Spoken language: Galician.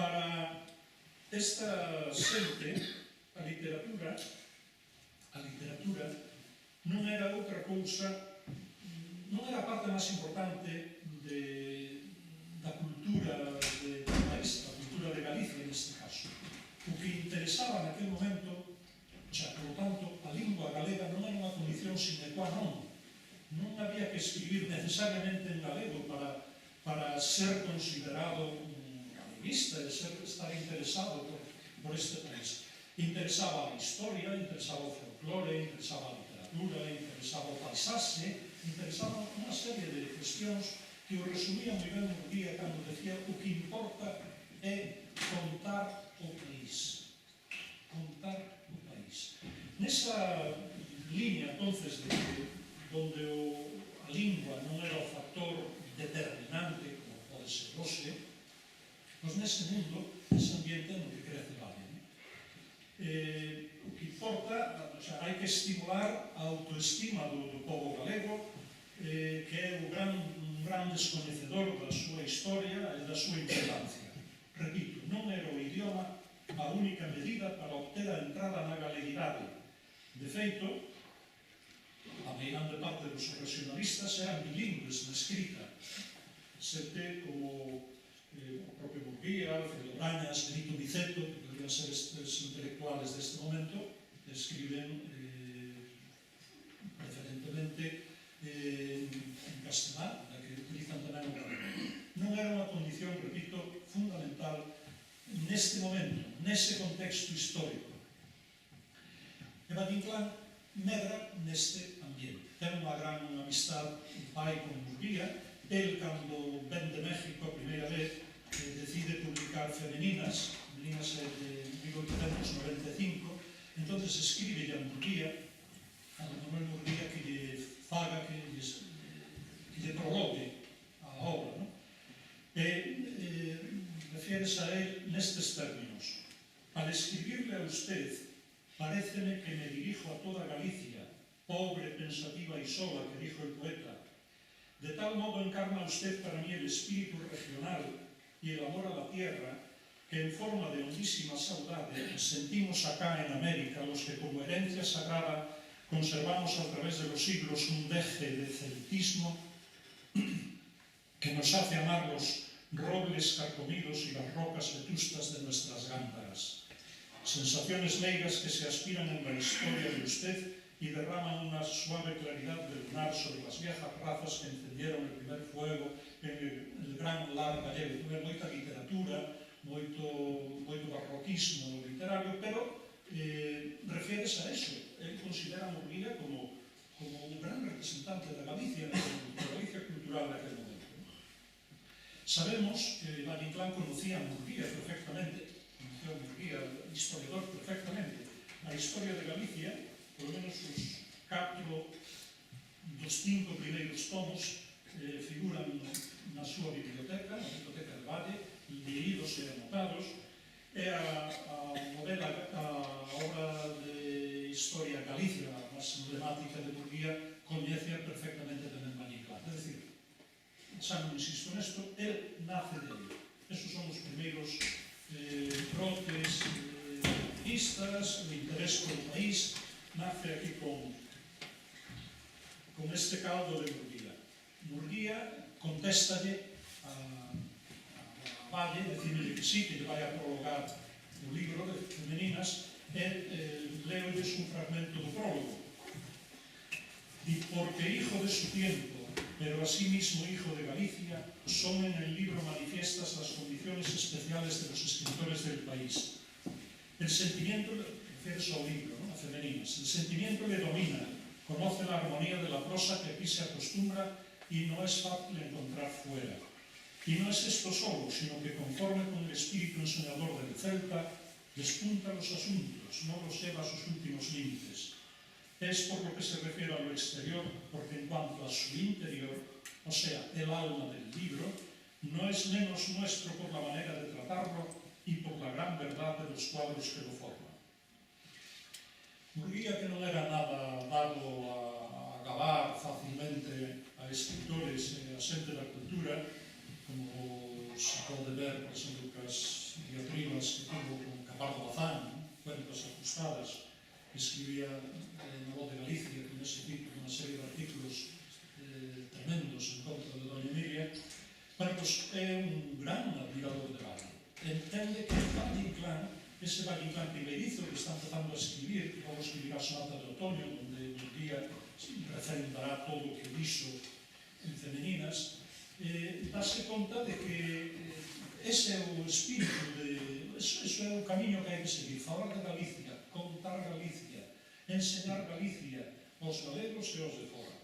Para esta xente, a literatura non era outra cousa, non era a parte máis importante da cultura do país, da cultura de Galicia neste caso. O que interesaba naquele momento, xa, por lo tanto, a lingua galega non era unha condición sine qua non. Non había que escribir necesariamente en galego para ser considerado galeguista e estar interesado por este país. Interesaba a historia, interesaba o folclore, interesaba a literatura, interesaba o paisaxe, interesaba unha serie de cuestións que o resumía moi ben Murguía cando decía o que importa é contar o país. Contar o país. Nesa línea, entonces, donde a lingua non era o factor determinante, como pode ser hoxe, pois nese mundo, nese ambiente no que crece vale. O que importa, hai que estimular a autoestima do pobo galego, que é un gran desconhecedor da súa historia e da súa importancia. Repito, non era o idioma a única medida para obter a entrada na galeguidade. De feito, a meirande parte dos regionalistas eran bilingües na escrita. Xente como o propio Murguía, Alfredo Brañas, Benito Biceto, que podrían ser estes intelectuales deste momento, que escriben preferentemente en castelán, que utilizan tamén o galego. Non era unha condición, repito, fundamental neste momento, nese contexto histórico. E Valle Inclán medra neste ambiente. Ten unha gran amistad pai con Murguía. El, cando ven de México a primeira vez, decide publicar Femeninas de 1895, entonces escribe a Murguía, a Manuel Murguía, que lle faga, que lle prologue a obra, e refieres a él nestes términos: al escribirle a usted, paréceme que me dirijo a toda Galicia, pobre, pensativa y sola, que dijo el poeta. De tal modo encarna usted para mí el espíritu regional y el amor a la tierra, que en forma de hondísima saudade sentimos acá en América los que como herencia sagrada conservamos a través de los siglos un deje de celtismo que nos hace amar los robles carcomidos y las rocas vetustas de nuestras gándaras. Sensaciones meigas que se aspiran en la historia de usted y derraman una suave claridad del lunar sobre las viejas razas que encendieron el primer fuego en el gran lar gallego. Tuve moita literatura, moito barroquismo literario, pero refieres a eso. Él considera a Murguía como un gran representante de Galicia, de la Galicia cultural de aquel momento. Sabemos que Valle Inclán conocía a Murguía perfectamente, conoció a Murguía, el historiador, perfectamente. A historia de Galicia, por lo menos os 4 dos 5 primeiros tomos figuran na súa biblioteca, na biblioteca de Valle, leídos e anotados. É a novela, a obra de historia Galicia, a máis emblemática de Murguía, coñece perfectamente tamén Valle Inclán. É dicir, xa non insisto nesto, el nace dele. Esos son os primeiros brotes listas, o interés polo país, nace aquí con este caldo de Murguía. Murguía contéstalle a Valle, decídele que sí, que lle vai a prologar o libro de Femeninas, e leolles un fragmento do prólogo. Y porque hijo de su tiempo, pero asimismo hijo de Galicia, son en el libro manifiestas las condiciones especiales de los escritores del país. El sentimiento, refieres ao libro, a Femeninas, el sentimiento le domina, conoce la armonía de la prosa que aquí se acostumbra y no es fácil encontrar fuera. Y no es esto solo, sino que conforme con el espíritu ensoñador del celta, despunta los asuntos, no los lleva a sus últimos límites. Es por lo que se refiere a lo exterior, porque en cuanto a su interior, o sea, el alma del libro, no es menos nuestro por la manera de tratarlo y por la gran verdad de los cuadros que lo forman. Murguía, que non era nada dado a gabar facilmente a escritores e a xente da cultura, como se pode ver, por exemplo, diatribas que tuvo con Capardo Bazán, Cuentas ajustadas, que escribía na Voz de Galicia, con ese título, unha serie de artículos tremendos en contra de Doña Emilia. Bueno, pois é un gran admirador de Valle. Entende que Valle Inclán, ese Valle Inclán primeirizo que está empezando a escribir, que logo escribirá Sonatas de Otoño, onde un día referendará todo o que dixo en femeninas, dáse conta de que ese é o espírito, eso é o camiño que hai que seguir, falar de Galicia, contar Galicia, enseñar Galicia aos galegos e aos de fora.